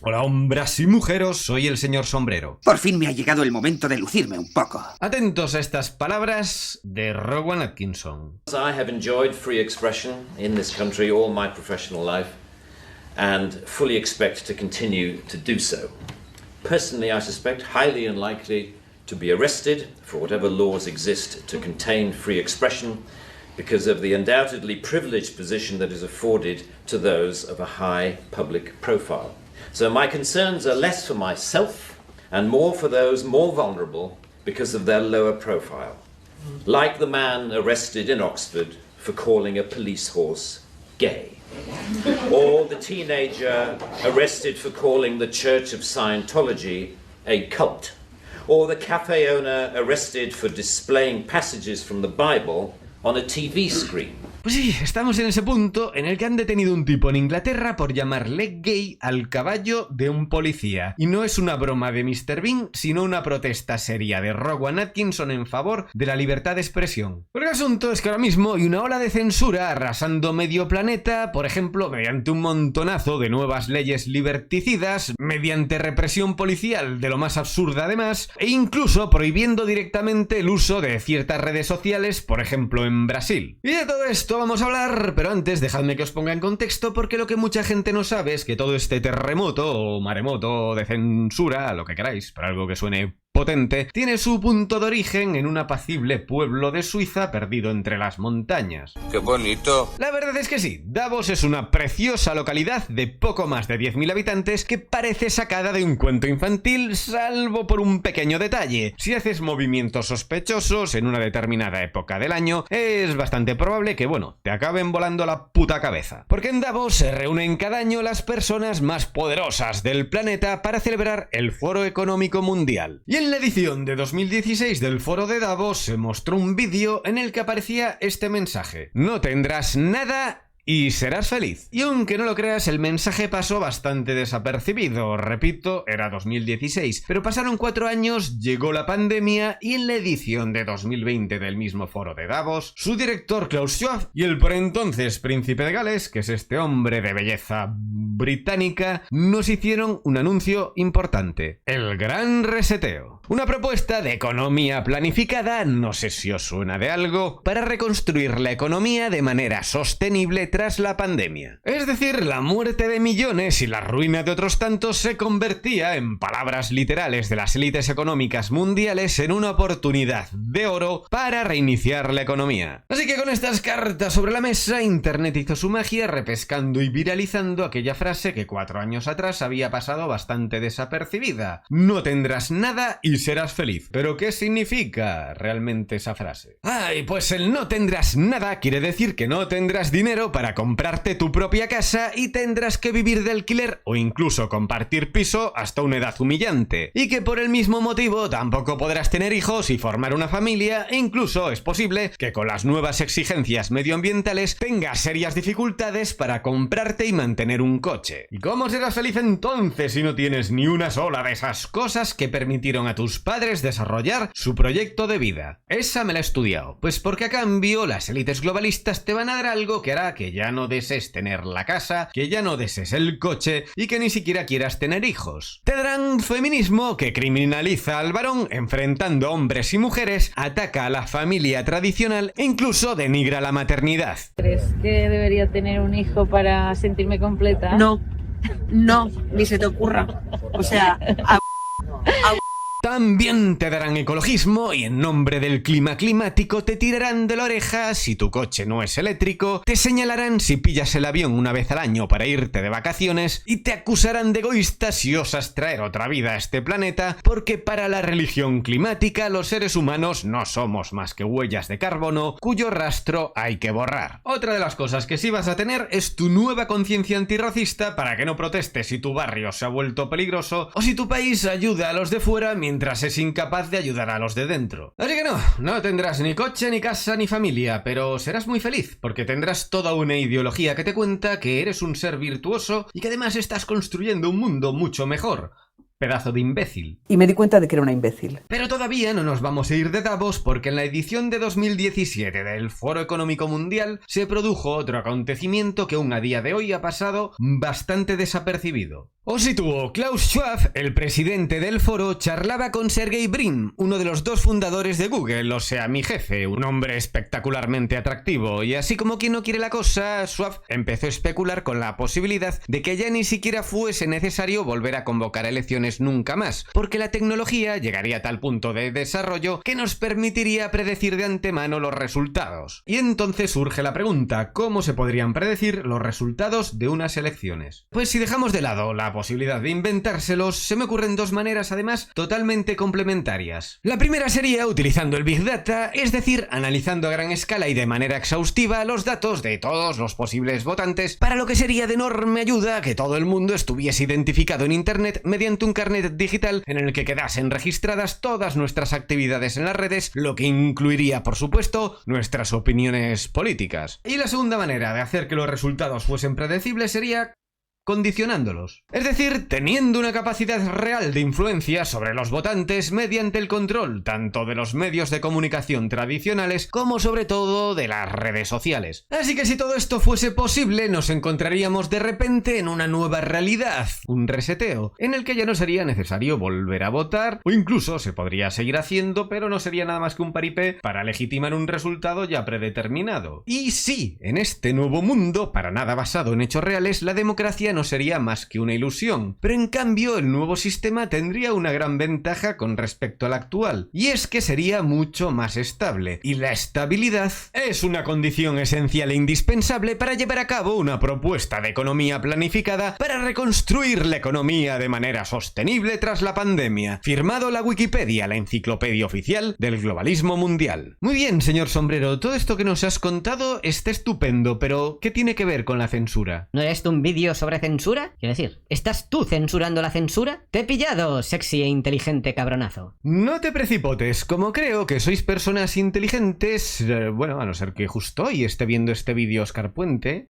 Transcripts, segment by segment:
Hola hombres y mujeres, soy el señor Sombrero. Por fin me ha llegado el momento de lucirme un poco. Atentos a estas palabras de Rowan Atkinson. I have enjoyed free expression in this country all my professional life and fully expect to continue to do so. Personally, I suspect highly unlikely to be arrested for whatever laws exist to contain free expression because of the undoubtedly privileged position that is afforded to those of a high public profile. So my concerns are less for myself and more for those more vulnerable because of their lower profile. Like the man arrested in Oxford for calling a police horse gay. Or the teenager arrested for calling the Church of Scientology a cult. Or the cafe owner arrested for displaying passages from the Bible on a TV screen. Pues sí, estamos en ese punto en el que han detenido un tipo en Inglaterra por llamarle gay al caballo de un policía. Y no es una broma de Mr. Bean, sino una protesta seria de Rowan Atkinson en favor de la libertad de expresión. Pero el asunto es que ahora mismo hay una ola de censura arrasando medio planeta, por ejemplo, mediante un montonazo de nuevas leyes liberticidas, mediante represión policial de lo más absurda además, e incluso prohibiendo directamente el uso de ciertas redes sociales, por ejemplo en Brasil. Y de todo esto vamos a hablar, pero antes dejadme que os ponga en contexto porque lo que mucha gente no sabe es que todo este terremoto o maremoto de censura, lo que queráis, para algo que suene potente, tiene su punto de origen en un apacible pueblo de Suiza perdido entre las montañas. ¡Qué bonito! La verdad es que sí, Davos es una preciosa localidad de poco más de 10.000 habitantes que parece sacada de un cuento infantil, salvo por un pequeño detalle. Si haces movimientos sospechosos en una determinada época del año, es bastante probable que, te acaben volando la puta cabeza. Porque en Davos se reúnen cada año las personas más poderosas del planeta para celebrar el Foro Económico Mundial. Y en la edición de 2016 del Foro de Davos se mostró un vídeo en el que aparecía este mensaje: no tendrás nada y serás feliz. Y aunque no lo creas, el mensaje pasó bastante desapercibido. Repito, era 2016, pero pasaron 4 años, llegó la pandemia y en la edición de 2020 del mismo foro de Davos, su director Klaus Schwab y el por entonces príncipe de Gales, que es este hombre de belleza británica, nos hicieron un anuncio importante: el Gran Reseteo. Una propuesta de economía planificada, no sé si os suena de algo, para reconstruir la economía de manera sostenible tras la pandemia. Es decir, la muerte de millones y la ruina de otros tantos se convertía, en palabras literales de las élites económicas mundiales, en una oportunidad de oro para reiniciar la economía. Así que con estas cartas sobre la mesa, Internet hizo su magia repescando y viralizando aquella frase que 4 años atrás había pasado bastante desapercibida: no tendrás nada y serás feliz. ¿Pero qué significa realmente esa frase? Ay, pues el no tendrás nada quiere decir que no tendrás dinero para comprarte tu propia casa y tendrás que vivir de alquiler o incluso compartir piso hasta una edad humillante. Y que por el mismo motivo tampoco podrás tener hijos y formar una familia, e incluso es posible que con las nuevas exigencias medioambientales tengas serias dificultades para comprarte y mantener un coche. ¿Y cómo serás feliz entonces si no tienes ni una sola de esas cosas que permitieron a tus padres desarrollar su proyecto de vida? Esa me la he estudiado. Pues porque a cambio las élites globalistas te van a dar algo que hará que ya no desees tener la casa, que ya no desees el coche y que ni siquiera quieras tener hijos. Te darán feminismo que criminaliza al varón enfrentando a hombres y mujeres, ataca a la familia tradicional e incluso denigra la maternidad. ¿Crees que debería tener un hijo para sentirme completa? No, ni se te ocurra. O sea, También te darán ecologismo y en nombre del clima climático te tirarán de la oreja si tu coche no es eléctrico, te señalarán si pillas el avión una vez al año para irte de vacaciones y te acusarán de egoísta si osas traer otra vida a este planeta, porque para la religión climática los seres humanos no somos más que huellas de carbono cuyo rastro hay que borrar. Otra de las cosas que sí vas a tener es tu nueva conciencia antirracista para que no protestes si tu barrio se ha vuelto peligroso o si tu país ayuda a los de fuera mientras es incapaz de ayudar a los de dentro. Así que no tendrás ni coche, ni casa, ni familia, pero serás muy feliz, porque tendrás toda una ideología que te cuenta que eres un ser virtuoso y que además estás construyendo un mundo mucho mejor. Pedazo de imbécil. Y me di cuenta de que era una imbécil. Pero todavía no nos vamos a ir de Davos, porque en la edición de 2017 del Foro Económico Mundial se produjo otro acontecimiento que aún a día de hoy ha pasado bastante desapercibido. Os sitúo, Klaus Schwab, el presidente del foro, charlaba con Sergey Brin, uno de los dos fundadores de Google, o sea, mi jefe, un hombre espectacularmente atractivo, y así como quien no quiere la cosa, Schwab empezó a especular con la posibilidad de que ya ni siquiera fuese necesario volver a convocar elecciones nunca más, porque la tecnología llegaría a tal punto de desarrollo que nos permitiría predecir de antemano los resultados. Y entonces surge la pregunta, ¿cómo se podrían predecir los resultados de unas elecciones? Pues si dejamos de lado la posibilidad de inventárselos, se me ocurren dos maneras además totalmente complementarias. La primera sería utilizando el Big Data, es decir, analizando a gran escala y de manera exhaustiva los datos de todos los posibles votantes, para lo que sería de enorme ayuda que todo el mundo estuviese identificado en Internet mediante un carnet digital en el que quedasen registradas todas nuestras actividades en las redes, lo que incluiría, por supuesto, nuestras opiniones políticas. Y la segunda manera de hacer que los resultados fuesen predecibles sería condicionándolos. Es decir, teniendo una capacidad real de influencia sobre los votantes mediante el control tanto de los medios de comunicación tradicionales como sobre todo de las redes sociales. Así que si todo esto fuese posible, nos encontraríamos de repente en una nueva realidad, un reseteo, en el que ya no sería necesario volver a votar, o incluso se podría seguir haciendo, pero no sería nada más que un paripé para legitimar un resultado ya predeterminado. Y sí, en este nuevo mundo, para nada basado en hechos reales, la democracia no sería más que una ilusión, pero en cambio el nuevo sistema tendría una gran ventaja con respecto al actual, y es que sería mucho más estable, y la estabilidad es una condición esencial e indispensable para llevar a cabo una propuesta de economía planificada para reconstruir la economía de manera sostenible tras la pandemia. Firmado la Wikipedia, la enciclopedia oficial del globalismo mundial. Muy bien, señor Sombrero, todo esto que nos has contado está estupendo, pero ¿qué tiene que ver con la censura? ¿No es esto un vídeo sobre censura? Quiero decir, ¿estás tú censurando la censura? Te he pillado, sexy e inteligente cabronazo. No te precipotes, como creo que sois personas inteligentes, bueno, a no ser que justo hoy esté viendo este vídeo Óscar Puente,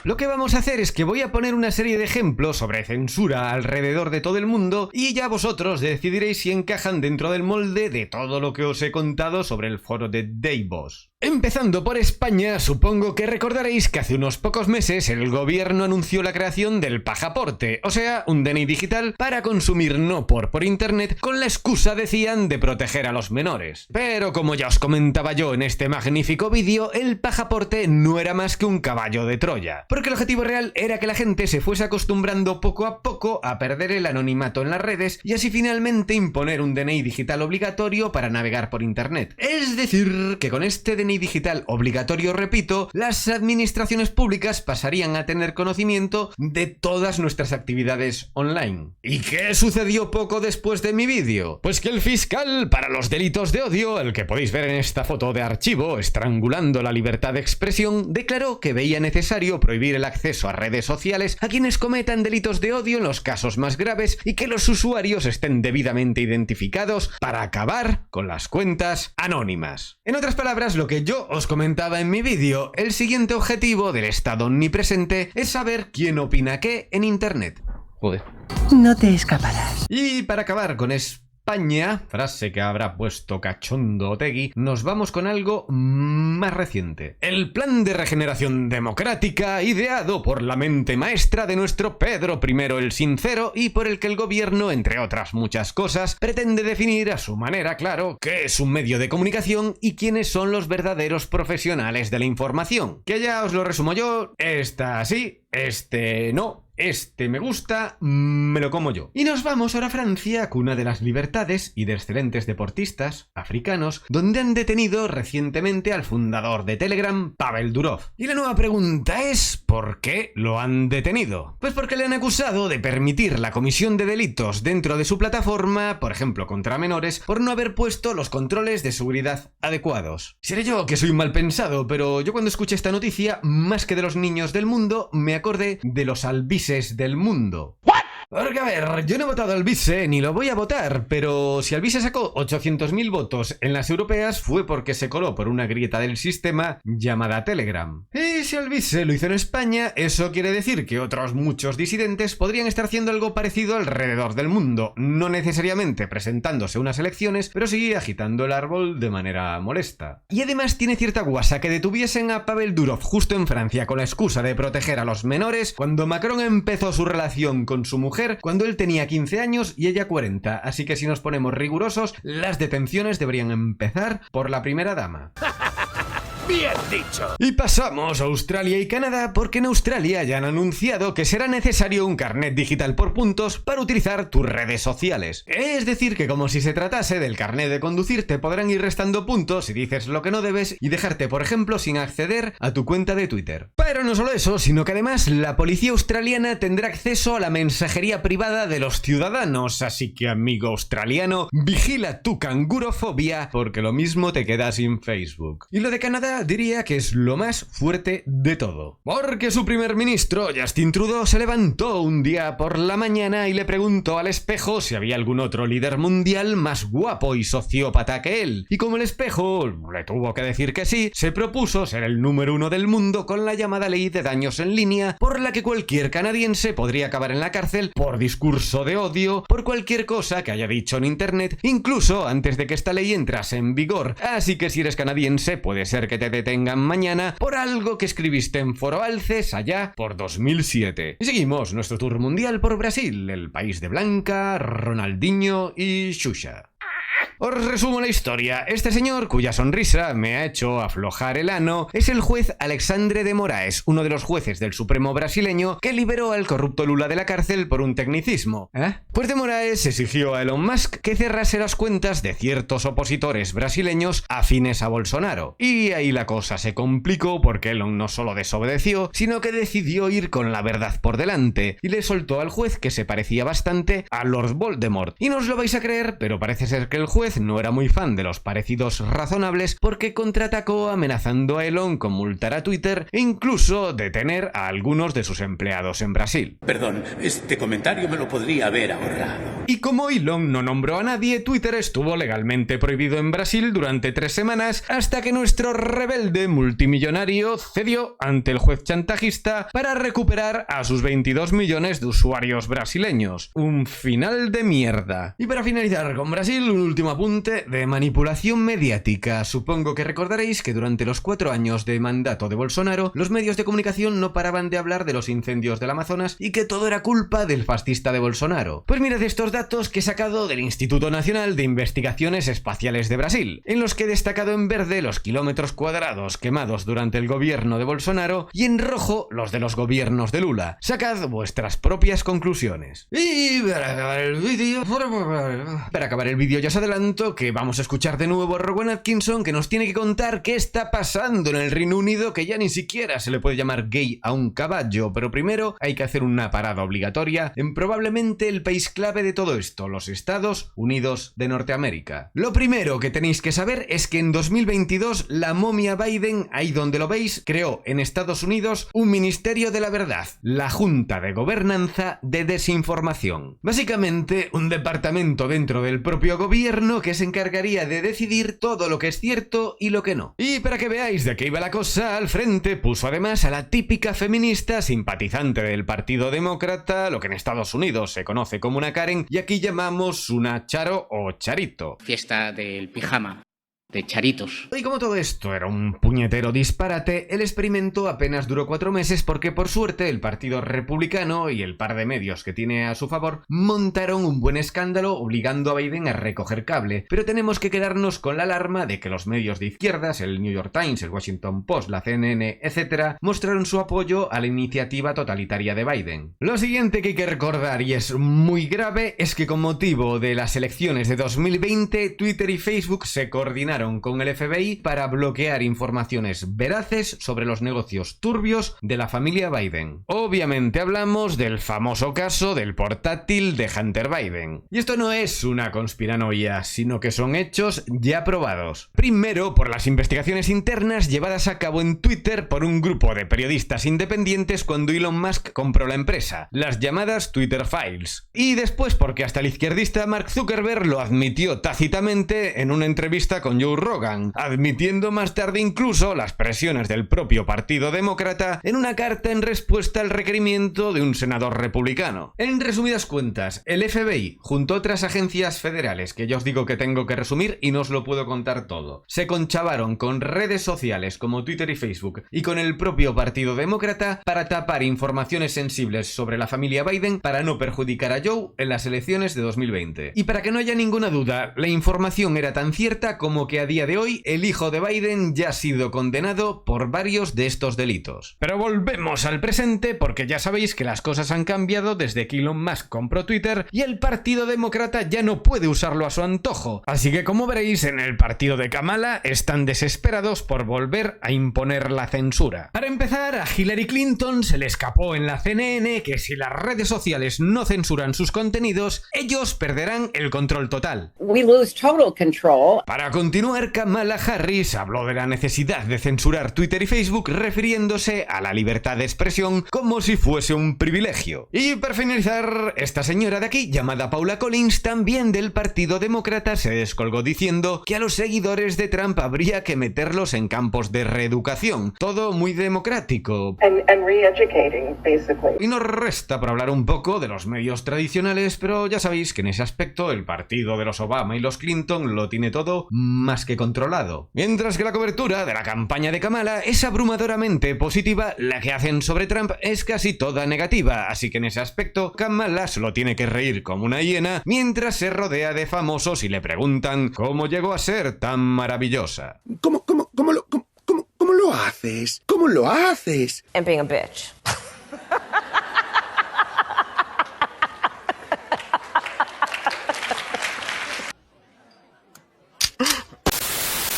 lo que vamos a hacer es que voy a poner una serie de ejemplos sobre censura alrededor de todo el mundo y ya vosotros decidiréis si encajan dentro del molde de todo lo que os he contado sobre el foro de Davos. Empezando por España, supongo que recordaréis que hace unos pocos meses el gobierno anunció la creación del pajaporte, o sea, un DNI digital para consumir no por internet, con la excusa, decían, de proteger a los menores. Pero como ya os comentaba yo en este magnífico vídeo, el pajaporte no era más que un caballo de Troya, porque el objetivo real era que la gente se fuese acostumbrando poco a poco a perder el anonimato en las redes y así finalmente imponer un DNI digital obligatorio para navegar por internet. Es decir, que con este DNI digital obligatorio, repito, las administraciones públicas pasarían a tener conocimiento de todas nuestras actividades online. ¿Y qué sucedió poco después de mi vídeo? Pues que el fiscal para los delitos de odio, el que podéis ver en esta foto de archivo estrangulando la libertad de expresión, declaró que veía necesario prohibir el acceso a redes sociales a quienes cometan delitos de odio en los casos más graves y que los usuarios estén debidamente identificados para acabar con las cuentas anónimas. En otras palabras, lo que yo os comentaba en mi vídeo, el siguiente objetivo del Estado omnipresente es saber quién opina qué en internet. Joder. No te escaparás. Y para acabar con España, frase que habrá puesto cachondo Otegi, nos vamos con algo más reciente. El plan de regeneración democrática ideado por la mente maestra de nuestro Pedro I el Sincero y por el que el gobierno, entre otras muchas cosas, pretende definir a su manera, claro, qué es un medio de comunicación y quiénes son los verdaderos profesionales de la información. Que ya os lo resumo yo, esta sí, este no. Este me gusta, me lo como yo. Y nos vamos ahora a Francia, cuna de las libertades y de excelentes deportistas africanos, donde han detenido recientemente al fundador de Telegram, Pavel Durov. Y la nueva pregunta es, ¿por qué lo han detenido? Pues porque le han acusado de permitir la comisión de delitos dentro de su plataforma, por ejemplo contra menores, por no haber puesto los controles de seguridad adecuados. Seré yo que soy mal pensado, pero yo cuando escuché esta noticia, más que de los niños del mundo, me acordé de los albises del mundo. Porque a ver, yo no he votado al vice ni lo voy a votar, pero si Alvise sacó 800.000 votos en las europeas fue porque se coló por una grieta del sistema llamada Telegram. Y si Alvise lo hizo en España, eso quiere decir que otros muchos disidentes podrían estar haciendo algo parecido alrededor del mundo, no necesariamente presentándose a unas elecciones, pero sí agitando el árbol de manera molesta. Y además tiene cierta guasa que detuviesen a Pavel Durov justo en Francia con la excusa de proteger a los menores cuando Macron empezó su relación con su mujer cuando él tenía 15 años y ella 40, así que si nos ponemos rigurosos, las detenciones deberían empezar por la primera dama. ¡Bien dicho! Y pasamos a Australia y Canadá porque en Australia ya han anunciado que será necesario un carnet digital por puntos para utilizar tus redes sociales. Es decir, que como si se tratase del carnet de conducir, te podrán ir restando puntos si dices lo que no debes y dejarte, por ejemplo, sin acceder a tu cuenta de Twitter. Pero no solo eso, sino que además la policía australiana tendrá acceso a la mensajería privada de los ciudadanos, así que amigo australiano, vigila tu cangurofobia porque lo mismo te queda sin Facebook. Y lo de Canadá diría que es lo más fuerte de todo. Porque su primer ministro, Justin Trudeau, se levantó un día por la mañana y le preguntó al espejo si había algún otro líder mundial más guapo y sociópata que él. Y como el espejo le tuvo que decir que sí, se propuso ser el número 1 del mundo con la llamada ley de daños en línea, por la que cualquier canadiense podría acabar en la cárcel por discurso de odio, por cualquier cosa que haya dicho en internet, incluso antes de que esta ley entrase en vigor. Así que si eres canadiense, puede ser que te detengan mañana por algo que escribiste en Foro Alces allá por 2007. Y seguimos nuestro tour mundial por Brasil, el país de Blanca, Ronaldinho y Xuxa. Os resumo la historia. Este señor, cuya sonrisa me ha hecho aflojar el ano, es el juez Alexandre de Moraes, uno de los jueces del Supremo brasileño que liberó al corrupto Lula de la cárcel por un tecnicismo. Pues de Moraes exigió a Elon Musk que cerrase las cuentas de ciertos opositores brasileños afines a Bolsonaro. Y ahí la cosa se complicó porque Elon no solo desobedeció, sino que decidió ir con la verdad por delante y le soltó al juez que se parecía bastante a Lord Voldemort. Y no os lo vais a creer, pero parece ser que el juez no era muy fan de los parecidos razonables porque contraatacó amenazando a Elon con multar a Twitter e incluso detener a algunos de sus empleados en Brasil. Perdón, este comentario me lo podría haber ahorrado. Y como Elon no nombró a nadie, Twitter estuvo legalmente prohibido en Brasil durante 3 semanas hasta que nuestro rebelde multimillonario cedió ante el juez chantajista para recuperar a sus 22 millones de usuarios brasileños. Un final de mierda. Y para finalizar con Brasil, un último apunte de manipulación mediática. Supongo que recordaréis que durante los 4 años de mandato de Bolsonaro, los medios de comunicación no paraban de hablar de los incendios del Amazonas y que todo era culpa del fascista de Bolsonaro. Pues mirad estos datos que he sacado del Instituto Nacional de Investigaciones Espaciales de Brasil, en los que he destacado en verde los kilómetros cuadrados quemados durante el gobierno de Bolsonaro y en rojo los de los gobiernos de Lula. Sacad vuestras propias conclusiones. Y para acabar el vídeo ya os adelanto que vamos a escuchar de nuevo a Rowan Atkinson, que nos tiene que contar qué está pasando en el Reino Unido, que ya ni siquiera se le puede llamar gay a un caballo, pero primero hay que hacer una parada obligatoria en probablemente el país clave de todo esto, los Estados Unidos de Norteamérica. Lo primero que tenéis que saber es que en 2022 la momia Biden, ahí donde lo veis, creó en Estados Unidos un Ministerio de la Verdad, la Junta de Gobernanza de Desinformación. Básicamente un departamento dentro del propio gobierno que se encargaría de decidir todo lo que es cierto y lo que no. Y para que veáis de qué iba la cosa, al frente puso además a la típica feminista simpatizante del Partido Demócrata, lo que en Estados Unidos se conoce como una Karen y aquí llamamos una Charo o Charito. Fiesta del pijama. De charitos. Y como todo esto era un puñetero disparate, el experimento apenas duró 4 meses porque por suerte el Partido Republicano y el par de medios que tiene a su favor montaron un buen escándalo obligando a Biden a recoger cable. Pero tenemos que quedarnos con la alarma de que los medios de izquierdas, el New York Times, el Washington Post, la CNN, etc., mostraron su apoyo a la iniciativa totalitaria de Biden. Lo siguiente que hay que recordar, y es muy grave, es que con motivo de las elecciones de 2020, Twitter y Facebook se coordinaron firmaron con el FBI para bloquear informaciones veraces sobre los negocios turbios de la familia Biden. Obviamente hablamos del famoso caso del portátil de Hunter Biden. Y esto no es una conspiranoia, sino que son hechos ya probados. Primero, por las investigaciones internas llevadas a cabo en Twitter por un grupo de periodistas independientes cuando Elon Musk compró la empresa, las llamadas Twitter Files. Y después porque hasta el izquierdista Mark Zuckerberg lo admitió tácitamente en una entrevista con Joe Rogan, admitiendo más tarde incluso las presiones del propio Partido Demócrata en una carta en respuesta al requerimiento de un senador republicano. En resumidas cuentas, el FBI, junto a otras agencias federales que yo os digo que tengo que resumir y no os lo puedo contar todo, se conchavaron con redes sociales como Twitter y Facebook y con el propio Partido Demócrata para tapar informaciones sensibles sobre la familia Biden para no perjudicar a Joe en las elecciones de 2020. Y para que no haya ninguna duda, la información era tan cierta como que a día de hoy el hijo de Biden ya ha sido condenado por varios de estos delitos. Pero volvemos al presente porque ya sabéis que las cosas han cambiado desde que Elon Musk compró Twitter y el Partido Demócrata ya no puede usarlo a su antojo. Así que como veréis, en el partido de Kamala están desesperados por volver a imponer la censura. Para empezar, a Hillary Clinton se le escapó en la CNN que si las redes sociales no censuran sus contenidos, ellos perderán el control total. We lose total control. Para continuar, Kamala Harris habló de la necesidad de censurar Twitter y Facebook refiriéndose a la libertad de expresión como si fuese un privilegio. Y para finalizar, esta señora de aquí, llamada Paula Collins, también del Partido Demócrata, se descolgó diciendo que a los seguidores de Trump habría que meterlos en campos de reeducación. Todo muy democrático. Y nos resta por hablar un poco de los medios tradicionales, pero ya sabéis que en ese aspecto el partido de los Obama y los Clinton lo tiene todo más que controlado. Mientras que la cobertura de la campaña de Kamala es abrumadoramente positiva, la que hacen sobre Trump es casi toda negativa, así que en ese aspecto Kamala solo tiene que reír como una hiena mientras se rodea de famosos y le preguntan cómo llegó a ser tan maravillosa. ¿Cómo lo haces? ¿Cómo lo haces? And being a bitch.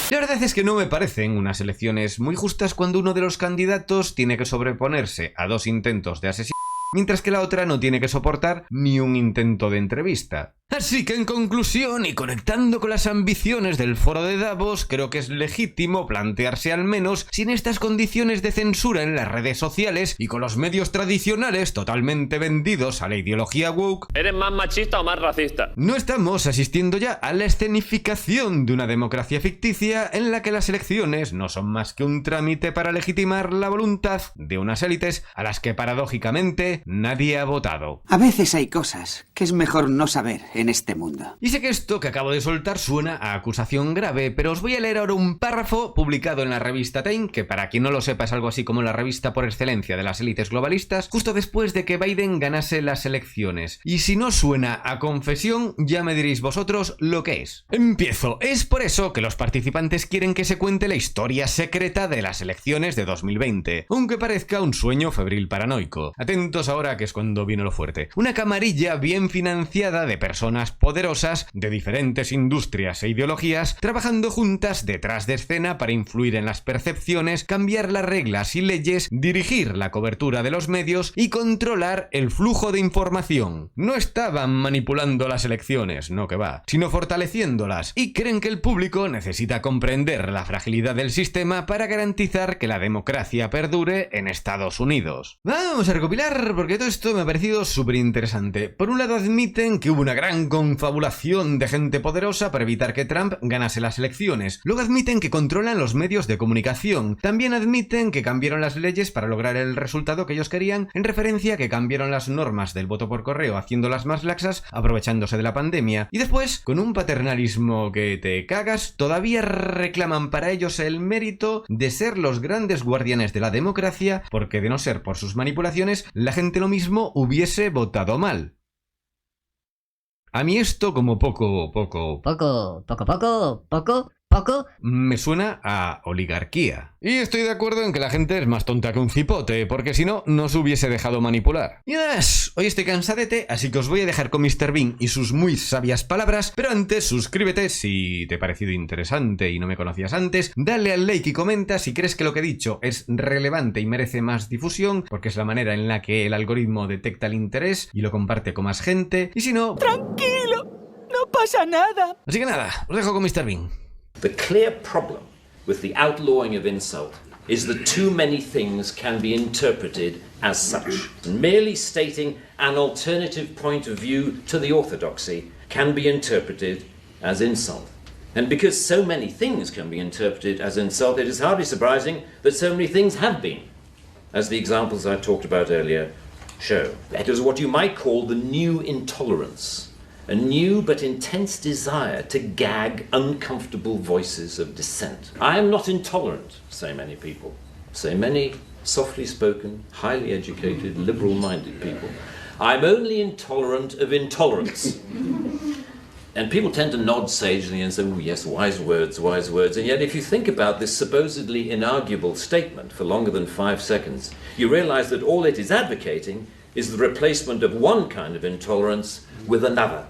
La verdad es que no me parecen unas elecciones muy justas cuando uno de los candidatos tiene que sobreponerse a 2 intentos de asesinato, mientras que la otra no tiene que soportar ni un intento de entrevista. Así que en conclusión, y conectando con las ambiciones del foro de Davos, creo que es legítimo plantearse al menos si en estas condiciones de censura en las redes sociales y con los medios tradicionales totalmente vendidos a la ideología woke, ¿eres más machista o más racista? No estamos asistiendo ya a la escenificación de una democracia ficticia en la que las elecciones no son más que un trámite para legitimar la voluntad de unas élites a las que paradójicamente nadie ha votado. A veces hay cosas que es mejor no saber en este mundo. Y sé que esto que acabo de soltar suena a acusación grave, pero os voy a leer ahora un párrafo publicado en la revista Time, que para quien no lo sepa es algo así como la revista por excelencia de las élites globalistas, justo después de que Biden ganase las elecciones. Y si no suena a confesión, ya me diréis vosotros lo que es. Empiezo. Es por eso que los participantes quieren que se cuente la historia secreta de las elecciones de 2020, aunque parezca un sueño febril paranoico. Atentos ahora que es cuando vino lo fuerte. Una camarilla bien financiada de personas poderosas de diferentes industrias e ideologías trabajando juntas detrás de escena para influir en las percepciones, cambiar las reglas y leyes, dirigir la cobertura de los medios y controlar el flujo de información. No estaban manipulando las elecciones, no que va, sino fortaleciéndolas, y creen que el público necesita comprender la fragilidad del sistema para garantizar que la democracia perdure en Estados Unidos. Vamos a recopilar porque todo esto me ha parecido súper interesante. Por un lado admiten que hubo una gran confabulación de gente poderosa para evitar que Trump ganase las elecciones. Luego admiten que controlan los medios de comunicación. También admiten que cambiaron las leyes para lograr el resultado que ellos querían, en referencia a que cambiaron las normas del voto por correo haciéndolas más laxas, aprovechándose de la pandemia. Y después, con un paternalismo que te cagas, todavía reclaman para ellos el mérito de ser los grandes guardianes de la democracia, porque de no ser por sus manipulaciones, la gente lo mismo hubiese votado mal. A mí esto como poco ¿Poco? Me suena a oligarquía. Y estoy de acuerdo en que la gente es más tonta que un cipote, porque si no, no se hubiese dejado manipular. Y nada más, hoy estoy cansadete, así que os voy a dejar con Mr. Bean y sus muy sabias palabras, pero antes suscríbete si te ha parecido interesante y no me conocías antes, dale al like y comenta si crees que lo que he dicho es relevante y merece más difusión, porque es la manera en la que el algoritmo detecta el interés y lo comparte con más gente, y si no... Tranquilo, no pasa nada. Así que nada, os dejo con Mr. Bean. The clear problem with the outlawing of insult is that too many things can be interpreted as such. Merely stating an alternative point of view to the orthodoxy can be interpreted as insult. And because so many things can be interpreted as insult, it is hardly surprising that so many things have been, as the examples I talked about earlier show. It is what you might call the new intolerance. A new but intense desire to gag uncomfortable voices of dissent. I am not intolerant, say many people. Say many softly spoken, highly educated, liberal-minded people. I'm only intolerant of intolerance. And people tend to nod sagely and say, oh yes, wise words, wise words. And yet if you think about this supposedly inarguable statement for longer than 5 seconds, you realize that all it is advocating is the replacement of one kind of intolerance with another,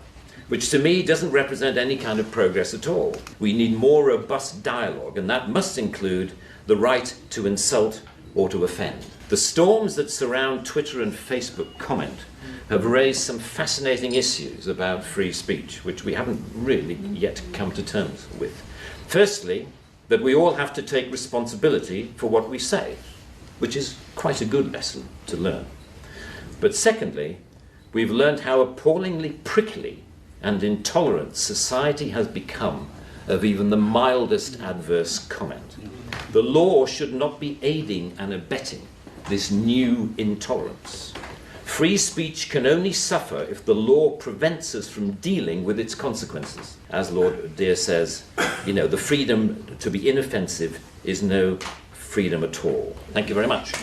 which to me doesn't represent any kind of progress at all. We need more robust dialogue, and that must include the right to insult or to offend. The storms that surround Twitter and Facebook comment have raised some fascinating issues about free speech, which we haven't really yet come to terms with. Firstly, that we all have to take responsibility for what we say, which is quite a good lesson to learn. But secondly, we've learned how appallingly prickly and intolerant society has become of even the mildest adverse comment. The law should not be aiding and abetting this new intolerance. Free speech can only suffer if the law prevents us from dealing with its consequences. As Lord Dear says, you know, the freedom to be inoffensive is no freedom at all. Thank you very much.